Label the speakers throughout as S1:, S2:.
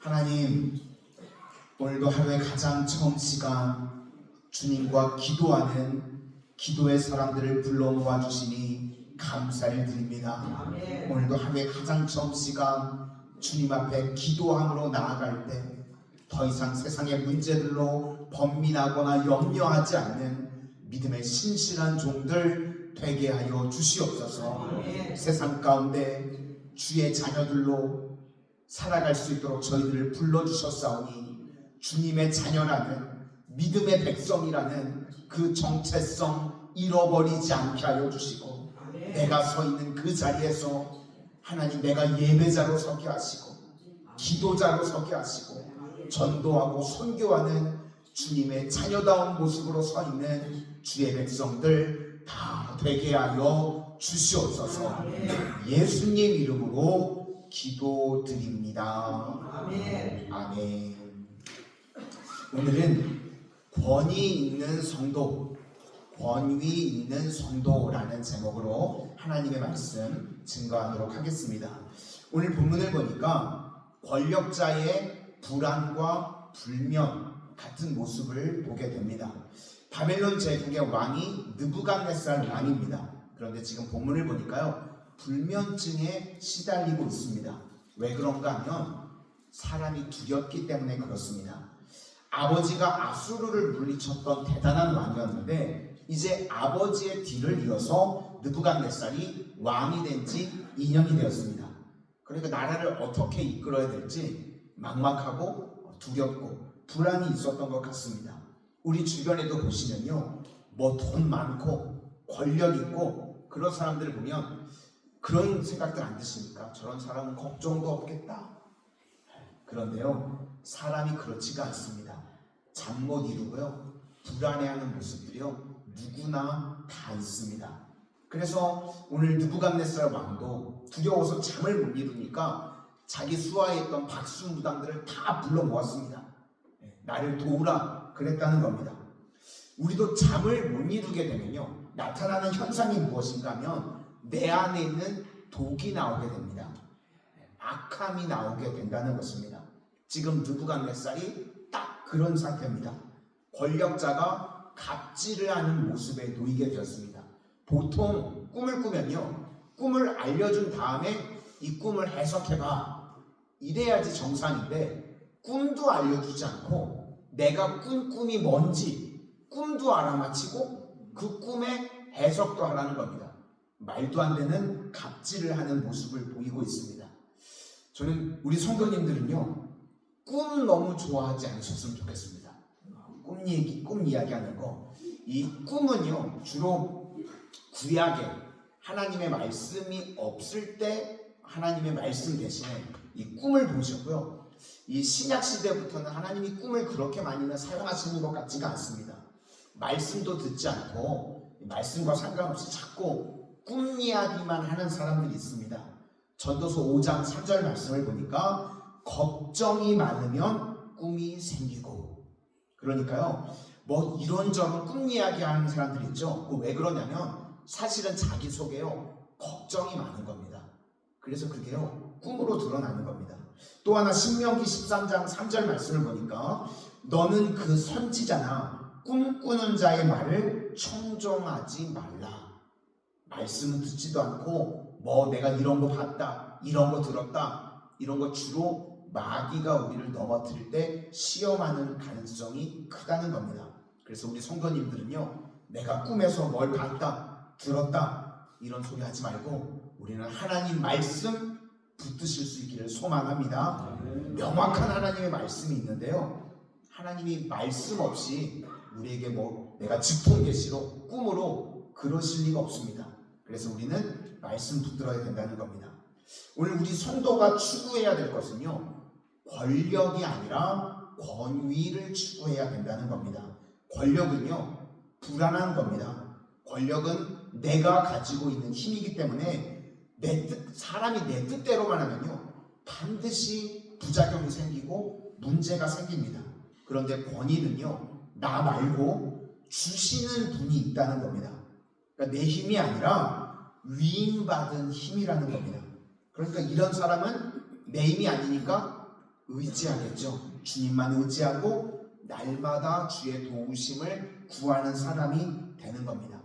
S1: 하나님, 오늘도 하루의 가장 처음 시간 주님과 기도하는 기도의 사람들을 불러 모아주시니 감사를 드립니다.
S2: 아멘.
S1: 오늘도 하루의 가장 처음 시간 주님 앞에 기도함으로 나아갈 때 더 이상 세상의 문제들로 번민하거나 염려하지 않는 믿음의 신실한 종들 되게 하여 주시옵소서.
S2: 아멘.
S1: 세상 가운데 주의 자녀들로 살아갈 수 있도록 저희들을 불러주셨사오니 주님의 자녀라는 믿음의 백성이라는 그 정체성 잃어버리지 않게 하여 주시고,
S2: 아멘.
S1: 내가 서 있는 그 자리에서 하나님, 내가 예배자로 서게 하시고 기도자로 서게 하시고 전도하고 선교하는 주님의 자녀다운 모습으로 서 있는 주의 백성들 다 되게 하여 주시옵소서. 예수님 이름으로 기도드립니다.
S2: 아멘.
S1: 아멘. 오늘은 권위 있는 성도, 권위 있는 성도라는 제목으로 하나님의 말씀 증거하도록 하겠습니다. 오늘 본문을 보니까 권력자의 불안과 불면 같은 모습을 보게 됩니다. 바벨론 제국의 왕이 느부갓네살 왕입니다. 그런데 지금 본문을 보니까요, 불면증에 시달리고 있습니다. 왜 그런가 하면 사람이 두렵기 때문에 그렇습니다. 아버지가 아수르를 물리쳤던 대단한 왕이었는데 이제 아버지의 뒤를 이어서 느부갓네살이 왕이 된 지 2년이 되었습니다. 그러니까 나라를 어떻게 이끌어야 될지 막막하고 두렵고 불안이 있었던 것 같습니다. 우리 주변에도 보시면요, 뭐 돈 많고 권력 있고 그런 사람들을 보면 그런 생각들 안 드십니까? 저런 사람은 걱정도 없겠다. 그런데요, 사람이 그렇지가 않습니다. 잠 못 이루고요, 불안해하는 모습들이요, 누구나 다 있습니다. 그래서 오늘 느부갓네살 왕도 두려워서 잠을 못 이루니까 자기 수하에 있던 박수무당들을 다 불러 모았습니다. 나를 도우라 그랬다는 겁니다. 우리도 잠을 못 이루게 되면요, 나타나는 현상이 무엇인가 하면 내 안에 있는 독이 나오게 됩니다. 악함이 나오게 된다는 것입니다. 지금 느부갓네살이 딱 그런 상태입니다. 권력자가 갑질을 하는 모습에 놓이게 되었습니다. 보통 꿈을 꾸면요, 꿈을 알려준 다음에 이 꿈을 해석해봐 이래야지 정상인데, 꿈도 알려주지 않고 내가 꾼 꿈이 뭔지 꿈도 알아맞히고 그 꿈의 해석도 하라는 겁니다. 말도 안 되는 갑질을 하는 모습을 보이고 있습니다. 저는 우리 성도님들은요, 꿈 너무 좋아하지 않으셨으면 좋겠습니다. 꿈 이야기하는 거. 이 꿈은요, 주로 구약에 하나님의 말씀이 없을 때 하나님의 말씀 대신에 이 꿈을 보셨고요, 이 신약 시대부터는 하나님이 꿈을 그렇게 많이는 사용하시는 것 같지가 않습니다. 말씀도 듣지 않고 말씀과 상관없이 자꾸 꿈 이야기만 하는 사람들이 있습니다. 전도서 5장 3절 말씀을 보니까 걱정이 많으면 꿈이 생기고, 그러니까요, 뭐 이런저런 꿈 이야기하는 사람들이 있죠. 왜 그러냐면 사실은 자기 속에요, 걱정이 많은 겁니다. 그래서 그게요, 꿈으로 드러나는 겁니다. 또 하나 신명기 13장 3절 말씀을 보니까 너는 그 선지자나 꿈꾸는 자의 말을 청종하지 말라. 말씀은 듣지도 않고 뭐 내가 이런 거 봤다, 이런 거 들었다, 이런 거 주로 마귀가 우리를 넘어뜨릴 때 시험하는 가능성이 크다는 겁니다. 그래서 우리 성도님들은요, 내가 꿈에서 뭘 봤다, 들었다 이런 소리 하지 말고 우리는 하나님 말씀 붙드실 수 있기를 소망합니다. 명확한 하나님의 말씀이 있는데요, 하나님이 말씀 없이 우리에게 뭐 내가 직통계시로 꿈으로 그러실 리가 없습니다. 그래서 우리는 말씀 붙들어야 된다는 겁니다. 오늘 우리 성도가 추구해야 될 것은요, 권력이 아니라 권위를 추구해야 된다는 겁니다. 권력은요, 불안한 겁니다. 권력은 내가 가지고 있는 힘이기 때문에 사람이 내 뜻대로만 하면요, 반드시 부작용이 생기고 문제가 생깁니다. 그런데 권위는요, 나 말고 주시는 분이 있다는 겁니다. 그러니까 내 힘이 아니라 위임받은 힘이라는 겁니다. 그러니까 이런 사람은 내 힘이 아니니까 의지하겠죠. 주님만 의지하고 날마다 주의 도우심을 구하는 사람이 되는 겁니다.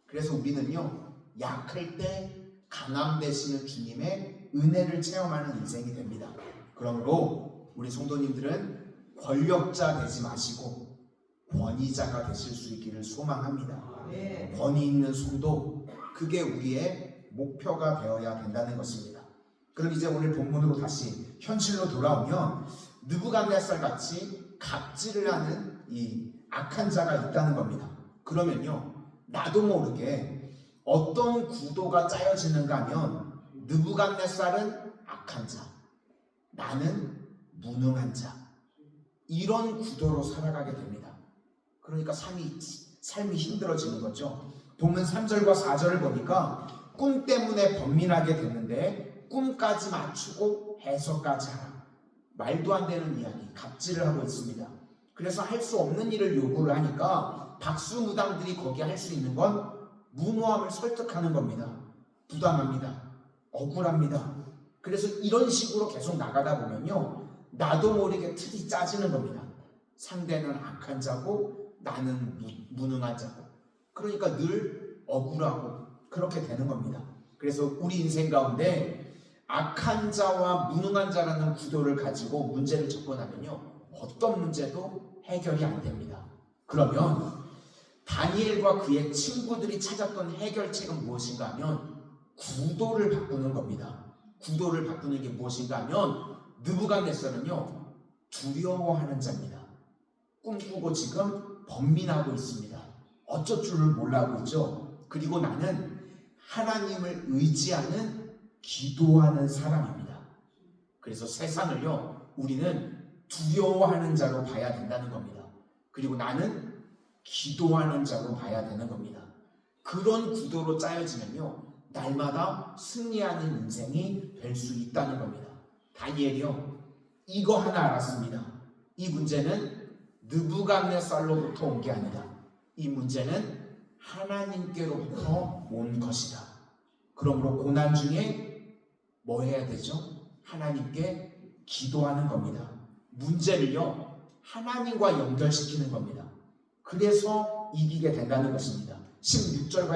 S1: 그래서 우리는요, 약할 때 강함 되시는 주님의 은혜를 체험하는 인생이 됩니다. 그러므로 우리 성도님들은 권력자 되지 마시고 권위자가 되실 수 있기를 소망합니다. 권위 있는 성도, 그게 우리의 목표가 되어야 된다는 것입니다. 그럼 이제 오늘 본문으로 다시 현실로 돌아오면 느부갓네살 같이 갑질을 하는 이 악한 자가 있다는 겁니다. 그러면요, 나도 모르게 어떤 구도가 짜여지는가 하면 느부갓네살은 악한 자, 나는 무능한 자, 이런 구도로 살아가게 됩니다. 그러니까 삶이 힘들어지는 거죠. 본문 3절과 4절을 보니까 꿈 때문에 번민하게 됐는데 꿈까지 맞추고 해석까지 하라. 말도 안 되는 이야기, 갑질을 하고 있습니다. 그래서 할 수 없는 일을 요구를 하니까 박수무당들이 거기에 할 수 있는 건 무모함을 설득하는 겁니다. 부담합니다. 억울합니다. 그래서 이런 식으로 계속 나가다 보면요, 나도 모르게 틀이 짜지는 겁니다. 상대는 악한 자고 나는 무능한 자고, 그러니까 늘 억울하고 그렇게 되는 겁니다. 그래서 우리 인생 가운데 악한 자와 무능한 자라는 구도를 가지고 문제를 접근하면요, 어떤 문제도 해결이 안 됩니다. 그러면 다니엘과 그의 친구들이 찾았던 해결책은 무엇인가 하면 구도를 바꾸는 겁니다. 구도를 바꾸는 게 무엇인가 하면 느부갓네살은요, 두려워하는 자입니다. 꿈꾸고 지금 번민하고 있습니다. 어쩔 줄을 몰라하고 있죠. 그리고 나는 하나님을 의지하는 기도하는 사람입니다. 그래서 세상을요, 우리는 두려워하는 자로 봐야 된다는 겁니다. 그리고 나는 기도하는 자로 봐야 되는 겁니다. 그런 구도로 짜여지면요, 날마다 승리하는 인생이 될 수 있다는 겁니다. 다니엘이요, 이거 하나 알았습니다. 이 문제는 느부갓네살로부터 온 게 아니다. 이 문제는 하나님께로부터 온 것이다. 그러므로 고난 중에 뭐 해야 되죠? 하나님께 기도하는 겁니다. 문제를요, 하나님과 연결시키는 겁니다. 그래서 이기게 된다는 것입니다. 16절과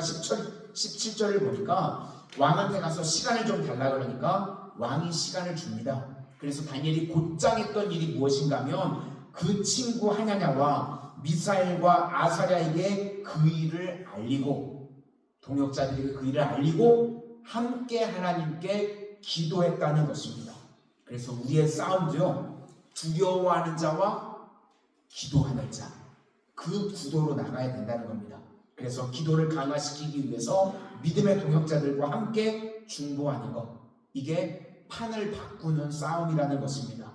S1: 17절을 보니까 왕한테 가서 시간을 좀 달라 그러니까 왕이 시간을 줍니다. 그래서 다니엘이 곧장 했던 일이 무엇인가 하면 그 친구 하냐냐와 미사엘과 아사랴에게 그 일을 알리고, 동역자들에게 그 일을 알리고 함께 하나님께 기도했다는 것입니다. 그래서 우리의 싸움도요, 두려워하는 자와 기도하는 자, 그 구도로 나가야 된다는 겁니다. 그래서 기도를 강화시키기 위해서 믿음의 동역자들과 함께 중보하는 것, 이게 판을 바꾸는 싸움이라는 것입니다.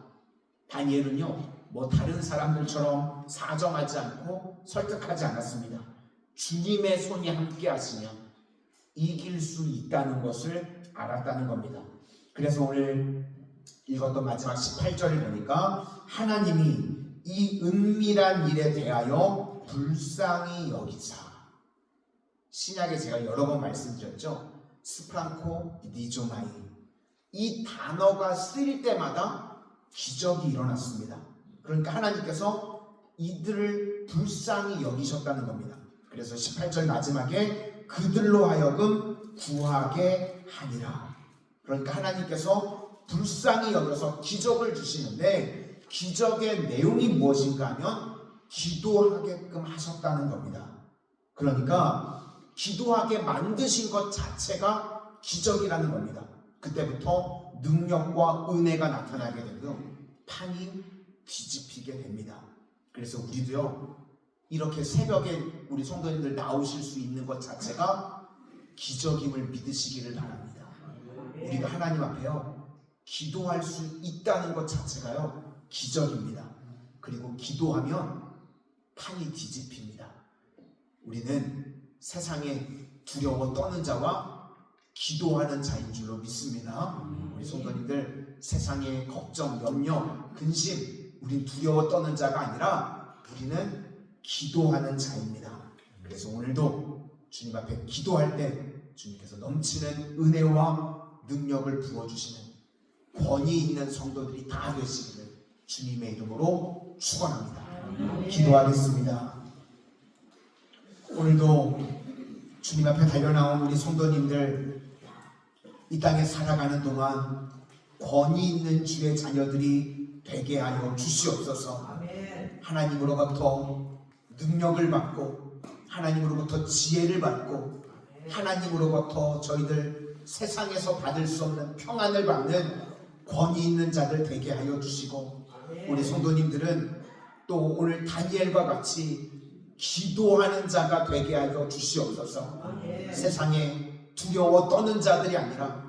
S1: 다니엘은요, 뭐 다른 사람들처럼 사정하지 않고 설득하지 않았습니다. 주님의 손이 함께 하시면 이길 수 있다는 것을 알았다는 겁니다. 그래서 오늘 읽었던 마지막 18절을 보니까 하나님이 이 은밀한 일에 대하여 불쌍히 여기사, 신약에 제가 여러 번 말씀드렸죠. 스프랑코 니조마이, 이 단어가 쓰일 때마다 기적이 일어났습니다. 그러니까 하나님께서 이들을 불쌍히 여기셨다는 겁니다. 그래서 18절 마지막에 그들로 하여금 구하게 하니라. 그러니까 하나님께서 불쌍히 여겨서 기적을 주시는데, 기적의 내용이 무엇인가 하면 기도하게끔 하셨다는 겁니다. 그러니까 기도하게 만드신 것 자체가 기적이라는 겁니다. 그때부터 능력과 은혜가 나타나게 되고 판이 뒤집히게 됩니다. 그래서 우리도요, 이렇게 새벽에 우리 성도님들 나오실 수 있는 것 자체가 기적임을 믿으시기를 바랍니다. 우리가 하나님 앞에요, 기도할 수 있다는 것 자체가요, 기적입니다. 그리고 기도하면 판이 뒤집힙니다. 우리는 세상에 두려워 떠는 자와 기도하는 자인 줄로 믿습니다. 우리 성도님들, 세상의 걱정, 염려, 근심, 우린 두려워 떠는 자가 아니라 우리는 기도하는 자입니다. 그래서 오늘도 주님 앞에 기도할 때 주님께서 넘치는 은혜와 능력을 부어주시는 권위 있는 성도들이 다 되시기를 주님의 이름으로 축원합니다. 기도하겠습니다. 오늘도 주님 앞에 달려나온 우리 성도님들, 이 땅에 살아가는 동안 권위 있는 주의 자녀들이 되게 하여 주시옵소서. 하나님으로부터 능력을 받고, 하나님으로부터 지혜를 받고, 하나님으로부터 저희들 세상에서 받을 수 없는 평안을 받는 권위 있는 자들 되게 하여 주시고, 우리 성도님들은 또 오늘 다니엘과 같이 기도하는 자가 되게 하여 주시옵소서. 세상에 두려워 떠는 자들이 아니라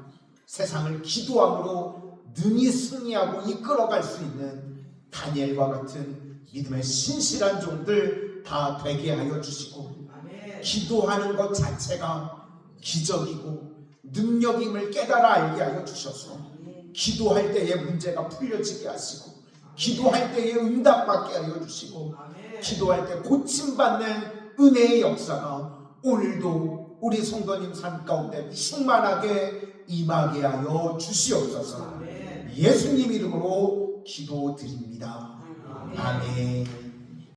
S1: 세상을 기도함으로 능히 승리하고 이끌어갈 수 있는 다니엘과 같은 믿음의 신실한 종들 다 되게 하여 주시고, 기도하는 것 자체가 기적이고 능력임을 깨달아 알게 하여 주셔서 기도할 때에 문제가 풀려지게 하시고, 기도할 때에 응답받게 하여 주시고, 기도할 때 고침받는 은혜의 역사가 오늘도 우리 성도님 삶 가운데 충만하게 임하게 하여 주시옵소서. 예수님 이름으로 기도드립니다. 아멘.